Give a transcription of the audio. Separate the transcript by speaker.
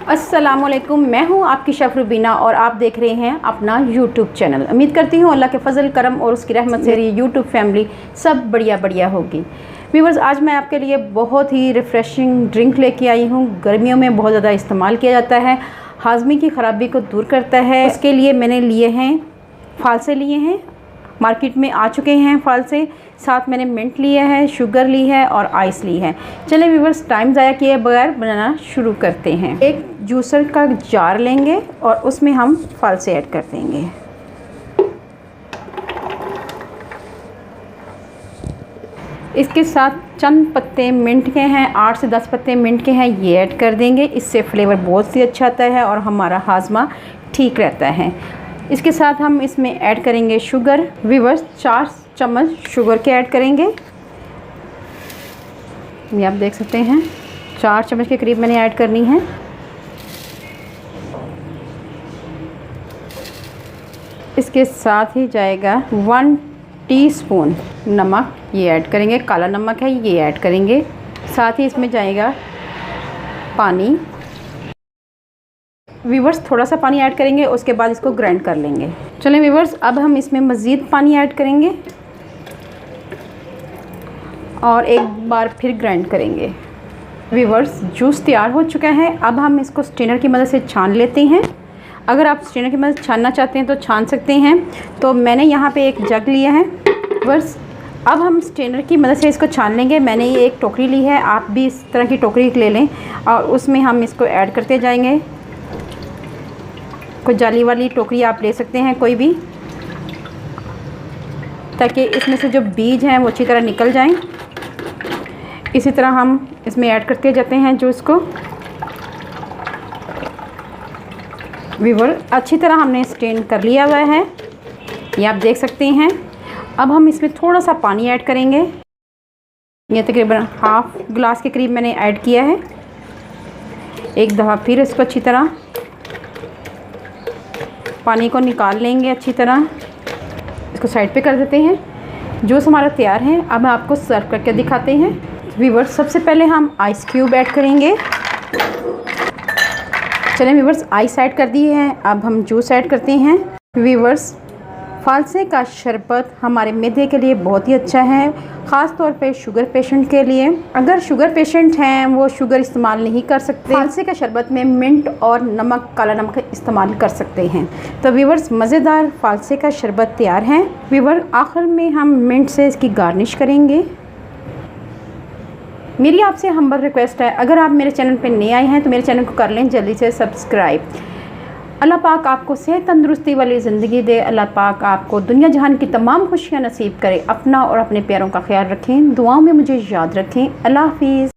Speaker 1: अस्सलामुअलैकुम, मैं हूं आपकी शेफ़ रुबीना और आप देख रहे हैं अपना यूट्यूब चैनल। उम्मीद करती हूं अल्लाह के फजल करम और उसकी रहमत से ये यूट्यूब फैमिली सब बढ़िया होगी। व्यूअर्स, आज मैं आपके लिए बहुत ही रिफ़्रेशिंग ड्रिंक लेके आई हूं। गर्मियों में बहुत ज़्यादा इस्तेमाल किया जाता है, हाज़मे की ख़राबी को दूर करता है। उसके लिए मैंने लिए हैं फ़ालसे, लिए हैं, मार्केट में आ चुके हैं फ़ालसे। साथ मैंने मिंट लिया है, शुगर ली है और आइस ली है। चलें व्यूअर्स, टाइम ज़ाया किए बगैर बनाना शुरू करते हैं। एक जूसर का जार लेंगे और उसमें हम फ़ालसे ऐड कर देंगे। इसके साथ चंद पत्ते मिंट के हैं, 8 से 10 पत्ते मिंट के हैं, ये ऐड कर देंगे। इससे फ्लेवर बहुत ही अच्छा आता है और हमारा हाजमा ठीक रहता है। इसके साथ हम इसमें ऐड करेंगे शुगर। व्यूअर्स, 4 चम्मच शुगर के ऐड करेंगे। ये आप देख सकते हैं 4 चम्मच के करीब मैंने ऐड करनी है। इसके साथ ही जाएगा 1 टीस्पून नमक, ये ऐड करेंगे। काला नमक है, ये ऐड करेंगे। साथ ही इसमें जाएगा पानी। व्यूअर्स, थोड़ा सा पानी ऐड करेंगे, उसके बाद इसको ग्राइंड कर लेंगे। चलें व्यूअर्स, अब हम इसमें मज़ीद पानी ऐड करेंगे और एक बार फिर ग्राइंड करेंगे। व्यूअर्स, जूस तैयार हो चुका है। अब हम इसको स्ट्रेनर की मदद से छान लेते हैं। अगर आप स्ट्रेनर की मदद से छानना चाहते हैं तो छान सकते हैं। तो मैंने यहाँ पे एक जग लिया है। व्यूअर्स, अब हम स्ट्रेनर की मदद से इसको छान लेंगे। मैंने ये एक टोकरी ली है, आप भी इस तरह की टोकरी ले लें और उसमें हम इसको ऐड करते जाएंगे। कोई जाली वाली टोकरी आप ले सकते हैं, कोई भी, ताकि इसमें से जो बीज हैं वो अच्छी तरह निकल जाएं। इसी तरह हम इसमें ऐड करते जाते हैं जूस को। व्यूअर, अच्छी तरह हमने स्ट्रेन कर लिया हुआ है, ये आप देख सकते हैं। अब हम इसमें थोड़ा सा पानी ऐड करेंगे। ये तकरीबन हाफ़ गिलास के करीब मैंने ऐड किया है। एक दफ़ा फिर इसको अच्छी तरह पानी को निकाल लेंगे। अच्छी तरह इसको साइड पे कर देते हैं। जूस हमारा तैयार है। अब मैं आपको सर्व करके दिखाते हैं। व्यूअर्स, सबसे पहले हम आइस क्यूब ऐड करेंगे। चलें व्यूअर्स, आइस ऐड कर दिए हैं। अब हम जूस ऐड करते हैं। व्यूअर्स, फ़ालसे का शरबत हमारे मैदे के लिए बहुत ही अच्छा है, ख़ास तौर पे शुगर पेशेंट के लिए। अगर शुगर पेशेंट हैं वो शुगर इस्तेमाल नहीं कर सकते, फ़ालसे का शरबत में मिंट और नमक, काला नमक इस्तेमाल कर सकते हैं। तो व्यूअर्स, मज़ेदार फ़ालसे का शरबत तैयार है। व्यूअर, आखिर में हम मिंट से इसकी गार्निश करेंगे। मेरी आपसे हम्बल रिक्वेस्ट है, अगर आप मेरे चैनल पर नए आए हैं तो मेरे चैनल को कर लें जल्दी से सब्सक्राइब। अल्लाह पाक आपको सेहत तंदुरुस्ती वाली ज़िंदगी दे। अल्लाह पाक आपको दुनिया जहान की तमाम खुशियाँ नसीब करे। अपना और अपने प्यारों का ख्याल रखें, दुआओं में मुझे याद रखें। अल्लाह हाफिज़।